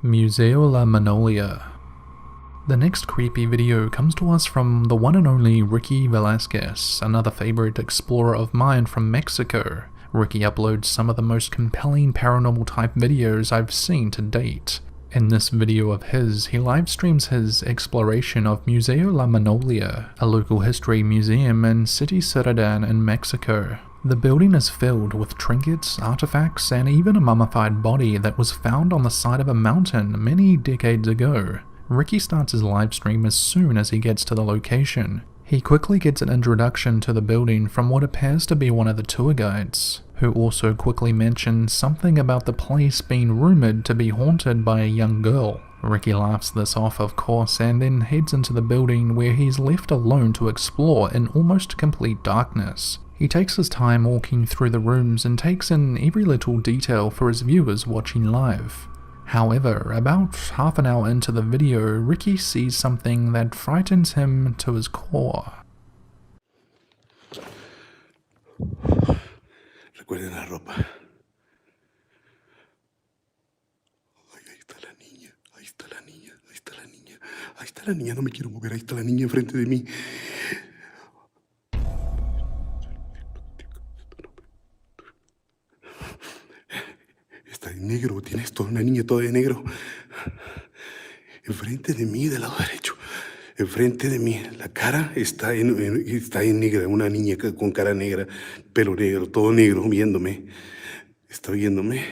Museo La Magnolia. The next creepy video comes to us from the one and only Ricky Velasquez, another favorite explorer of mine from Mexico. Ricky uploads some of the most compelling paranormal type videos I've seen to date. In this video of his, he live streams his exploration of Museo La Magnolia, a local history museum in City Citadel in Mexico. The building is filled with trinkets, artifacts, and even a mummified body that was found on the side of a mountain many decades ago. Ricky starts his live stream as soon as he gets to the location. He quickly gets an introduction to the building from what appears to be one of the tour guides, who also quickly mentions something about the place being rumored to be haunted by a young girl. Ricky laughs this off, of course, and then heads into the building where he's left alone to explore in almost complete darkness. He takes his time walking through the rooms and takes in every little detail for his viewers watching live. However, about half an hour into the video, Ricky sees something that frightens him to his core. Recuerden la ropa. Ay, ahí está la niña, ahí está la niña, ahí está la niña, ahí está la niña, no me quiero mover, ahí está la niña enfrente de mí. Está en negro, tienes toda una niña toda de negro. Enfrente de mí, del lado derecho. Enfrente de mí, la cara está en negra, una niña con cara negra, pelo negro, todo negro, viéndome. Está viéndome.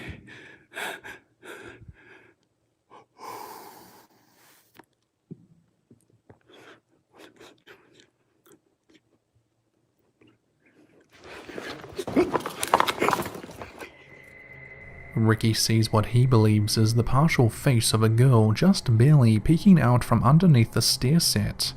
Ricky sees what he believes is the partial face of a girl just barely peeking out from underneath the stair set.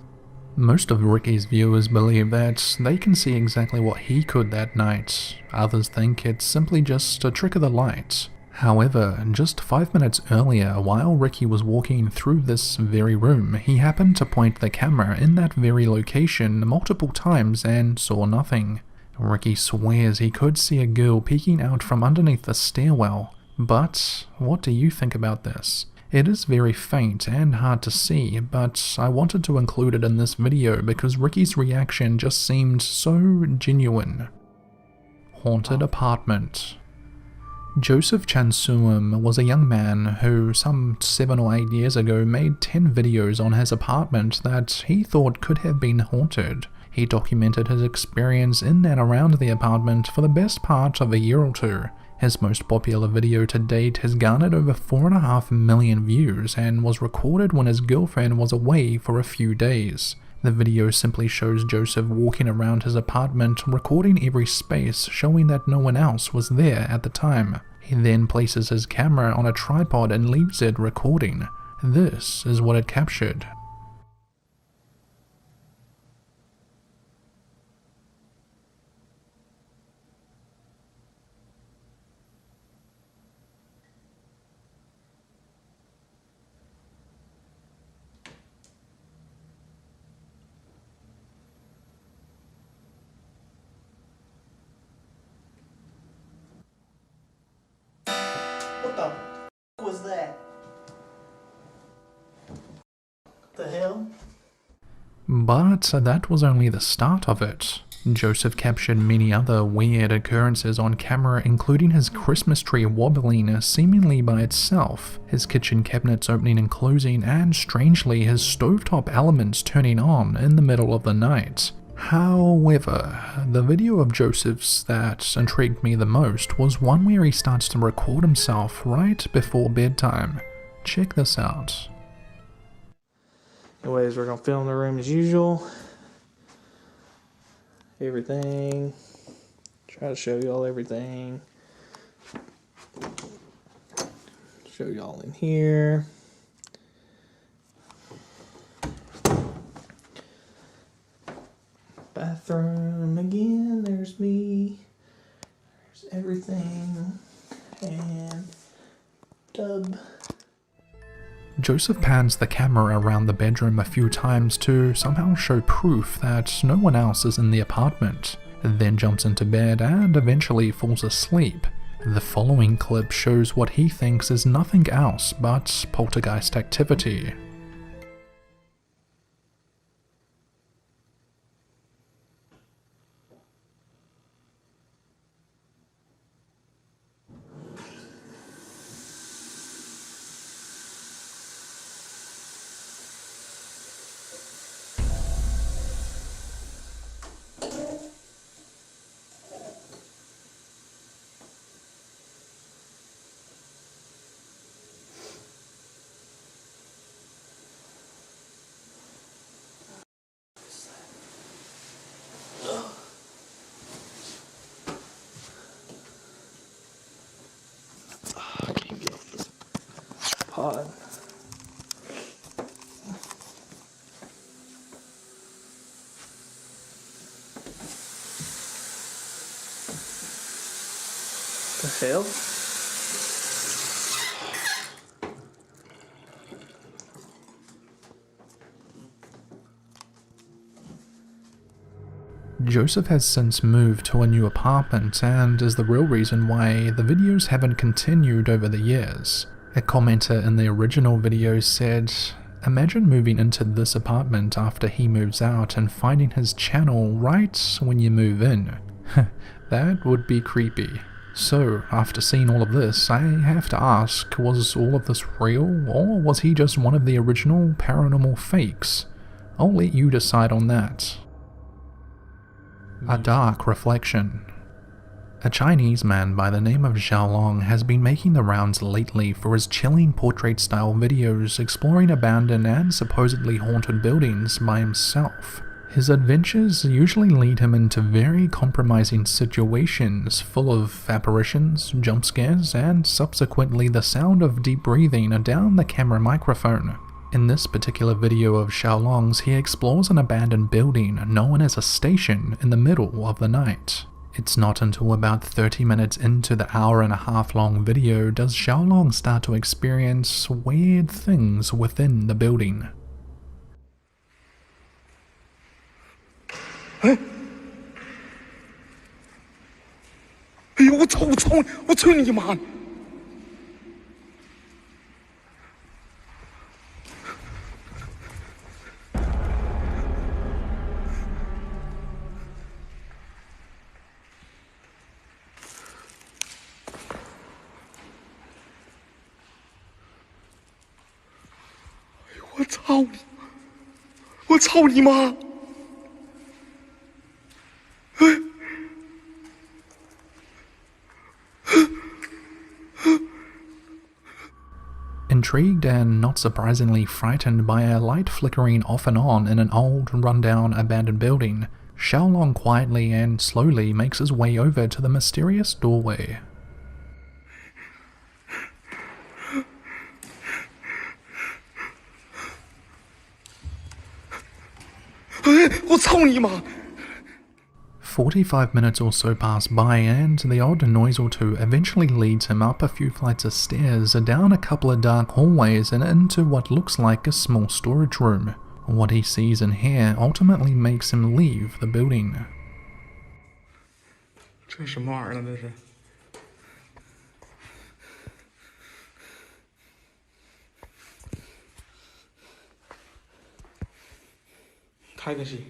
Most of Ricky's viewers believe that they can see exactly what he could that night. Others think it's simply just a trick of the light. However, just 5 minutes earlier, while Ricky was walking through this very room, he happened to point the camera in that very location multiple times and saw nothing. Ricky swears he could see a girl peeking out from underneath the stairwell, but what do you think about this? It is very faint and hard to see, but I wanted to include it in this video because Ricky's reaction just seemed so genuine. Haunted apartment. Joseph Chansuum was a young man who some 7 or 8 years ago made 10 videos on his apartment that he thought could have been haunted. He documented his experience in and around the apartment for the best part of a year or two. His most popular video to date has garnered over 4.5 million views and was recorded when his girlfriend was away for a few days. The video simply shows Joseph walking around his apartment, recording every space, showing that no one else was there at the time. He then places his camera on a tripod and leaves it recording. This is what it captured. What the f was that? What the hell? But that was only the start of it. Joseph captured many other weird occurrences on camera, including his Christmas tree wobbling seemingly by itself, his kitchen cabinets opening and closing, and strangely his stovetop elements turning on in the middle of the night. However, the video of Joseph's that intrigued me the most was one where he starts to record himself right before bedtime. Check this out. Anyways, we're gonna film the room as usual. Everything. Try to show y'all everything. Show y'all in here. Bathroom again, there's me. There's everything. And tub. Joseph pans the camera around the bedroom a few times to somehow show proof that no one else is in the apartment, then jumps into bed and eventually falls asleep. The following clip shows what he thinks is nothing else but poltergeist activity. I can't get off this pod. The hell? Joseph has since moved to a new apartment and is the real reason why the videos haven't continued over the years. A commenter in the original video said, "Imagine moving into this apartment after he moves out and finding his channel right when you move in. That would be creepy." So, after seeing all of this, I have to ask, was all of this real, or was he just one of the original paranormal fakes? I'll let you decide on that. A dark reflection. A Chinese man by the name of Xiaolong has been making the rounds lately for his chilling portrait-style videos exploring abandoned and supposedly haunted buildings by himself. His adventures usually lead him into very compromising situations full of apparitions, jump scares, and subsequently the sound of deep breathing down the camera microphone. In this particular video of Xiaolong's, he explores an abandoned building known as a station in the middle of the night. It's not until about 30 minutes into the hour-and-a-half long video does Xiaolong start to experience weird things within the building. 哎呦，我操你妈！我操你妈！ Intrigued and not surprisingly frightened by a light flickering off and on in an old, rundown, abandoned building, Xiaolong quietly and slowly makes his way over to the mysterious doorway. 我操你妈！ 45 minutes or so pass by and the odd noise or two eventually leads him up a few flights of stairs, down a couple of dark hallways and into what looks like a small storage room. What he sees in here ultimately makes him leave the building. 这什么玩意儿呢？这是。开个戏。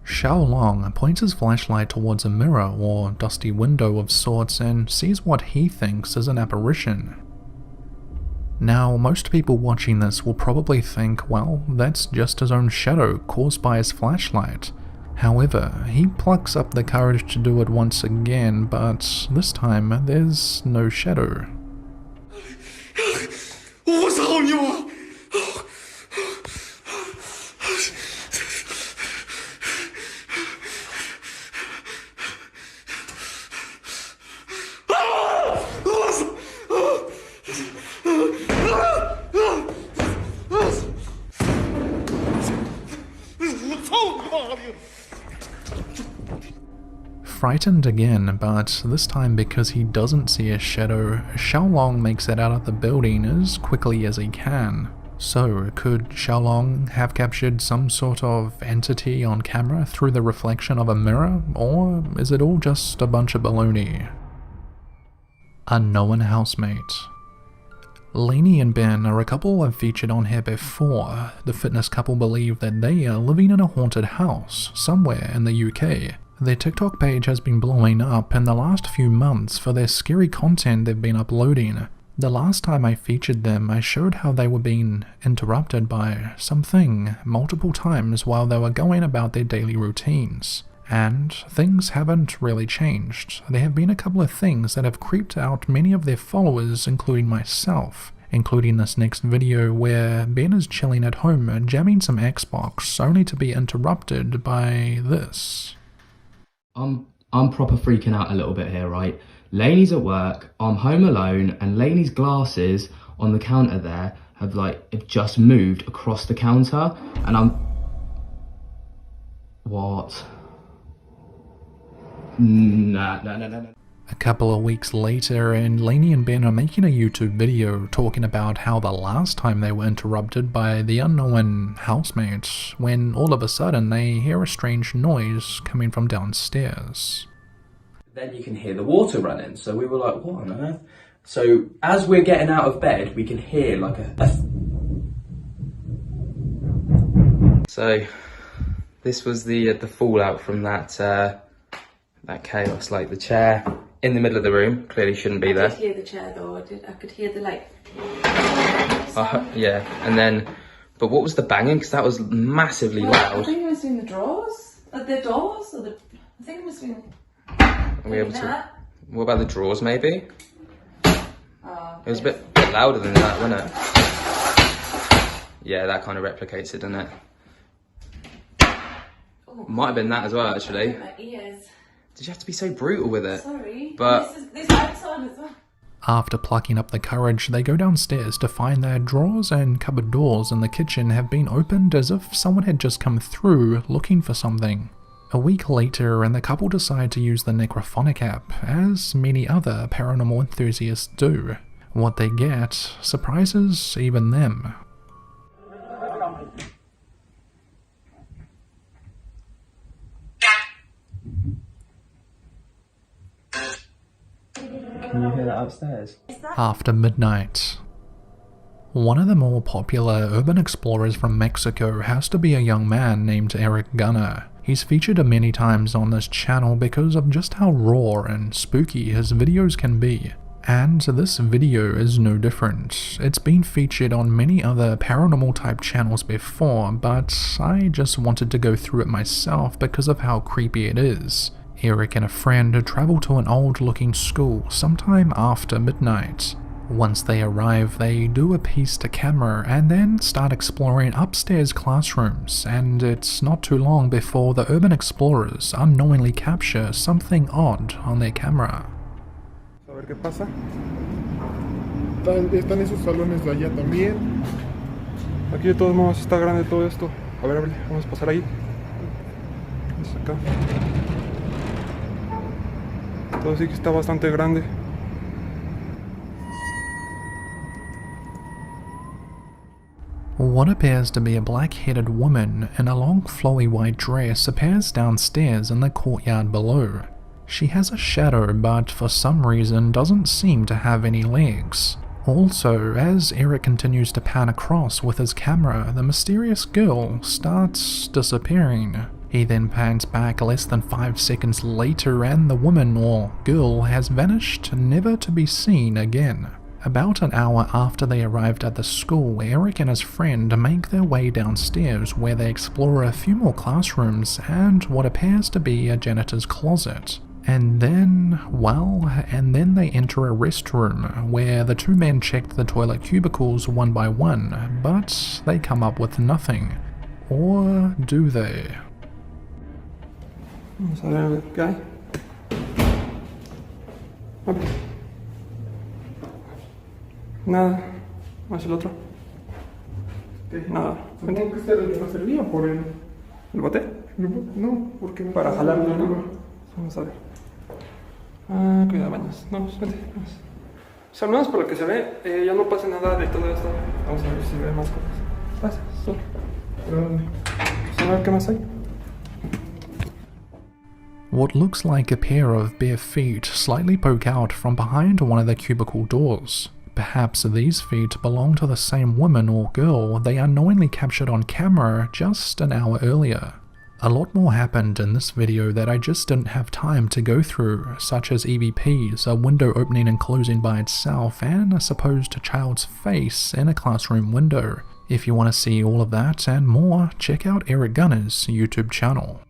Xiaolong points his flashlight towards a mirror or dusty window of sorts and sees what he thinks is an apparition. Now, most people watching this will probably think, well, that's just his own shadow caused by his flashlight. However, he plucks up the courage to do it once again, but this time there's no shadow. 我操你妈！ Frightened again, but this time because he doesn't see a shadow, Xiaolong makes it out of the building as quickly as he can. So, could Xiaolong have captured some sort of entity on camera through the reflection of a mirror, or is it all just a bunch of baloney? Unknown housemate. Lainey and Ben are a couple I've featured on here before. The fitness couple believe that they are living in a haunted house somewhere in the UK. Their TikTok page has been blowing up in the last few months for their scary content they've been uploading. The last time I featured them, I showed how they were being interrupted by something multiple times while they were going about their daily routines. And things haven't really changed. There have been a couple of things that have creeped out many of their followers, including myself, including this next video where Ben is chilling at home jamming some Xbox only to be interrupted by this. I'm proper freaking out a little bit here, right? Lainey's at work, I'm home alone, and Lainey's glasses on the counter there have just moved across the counter, and I'm... What? Nah. A couple of weeks later, and Lainey and Ben are making a YouTube video talking about how the last time they were interrupted by the unknown housemate, when all of a sudden they hear a strange noise coming from downstairs. Then you can hear the water running, so we were like, what on earth? So as we're getting out of bed, we can hear like So, this was the fallout from that chaos, like the chair in the middle of the room, clearly shouldn't be there. I could hear the chair though, I could hear the yeah, and then, but what was the banging? Because that was massively loud. I think it was in the drawers, the doors, I think it must have been... Are we able to... What about the drawers, maybe? It was a bit louder than that, wasn't it? Yeah, that kind of replicates it, doesn't it? Oh, might have been that as well, actually. My ears. Did you have to be so brutal with it? Sorry. But This light's on as well. After plucking up the courage, they go downstairs to find their drawers and cupboard doors in the kitchen have been opened as if someone had just come through looking for something. A week later, and the couple decide to use the Necrophonic app, as many other paranormal enthusiasts do. What they get surprises even them. Can you hear that upstairs? After midnight. One of the more popular urban explorers from Mexico has to be a young man named Eric Gunner. He's featured many times on this channel because of just how raw and spooky his videos can be. And this video is no different. It's been featured on many other paranormal type channels before, but I just wanted to go through it myself because of how creepy it is. Eric and a friend travel to an old looking school sometime after midnight. Once they arrive, they do a piece to camera and then start exploring upstairs classrooms, and it's not too long before the urban explorers unknowingly capture something odd on their camera. A ver qué pasa. Están esos salones de allá también. Aquí de todos modos está grande todo esto. A ver, vamos a pasar ahí. Vamos acá. Todo sí que está bastante grande. What appears to be a black-headed woman in a long flowy white dress appears downstairs in the courtyard below. She has a shadow but for some reason doesn't seem to have any legs. Also, as Eric continues to pan across with his camera, the mysterious girl starts disappearing. He then pans back less than 5 seconds later and the woman or girl has vanished, never to be seen again. About an hour after they arrived at the school, Eric and his friend make their way downstairs where they explore a few more classrooms and what appears to be a janitor's closet. And then they enter a restroom where the two men checked the toilet cubicles one by one, but they come up with nothing. Or do they? Vamos a ver qué hay. Abre. Nada. Más el otro. Nada. Supongo que este no servía por el bote. No, porque para jalarlo, ¿no? Vamos a ver. Ah, cuida baños. Vamos, vete, vamos. O sea, al menos por lo que se ve, ya no pasa nada de todo esto. Vamos a ver si ve más cosas. Pasa, solo. Pues a ver qué más hay. What looks like a pair of bare feet slightly poke out from behind one of the cubicle doors. Perhaps these feet belong to the same woman or girl they unknowingly captured on camera just an hour earlier. A lot more happened in this video that I just didn't have time to go through, such as EVPs, a window opening and closing by itself, and a supposed child's face in a classroom window. If you want to see all of that and more, check out Eric Gunner's YouTube channel.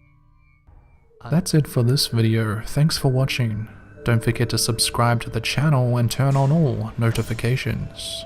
That's it for this video, thanks for watching. Don't forget to subscribe to the channel and turn on all notifications.